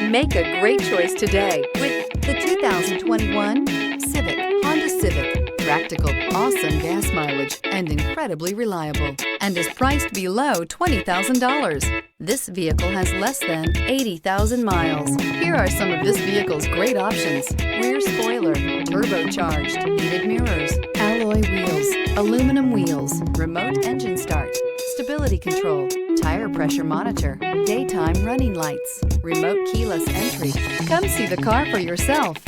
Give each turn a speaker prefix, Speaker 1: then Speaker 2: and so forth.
Speaker 1: Make a great choice today with the 2021 Honda Civic. Practical, awesome gas mileage, and incredibly reliable, and is priced below $20,000. This vehicle has less than 80,000 miles. Here are some of this vehicle's great options: rear spoiler, turbocharged, heated mirrors, alloy wheels, aluminum wheels, remote engine start, stability control, tire pressure monitor, daytime running lights, remote keyless entry. Come see the car for yourself.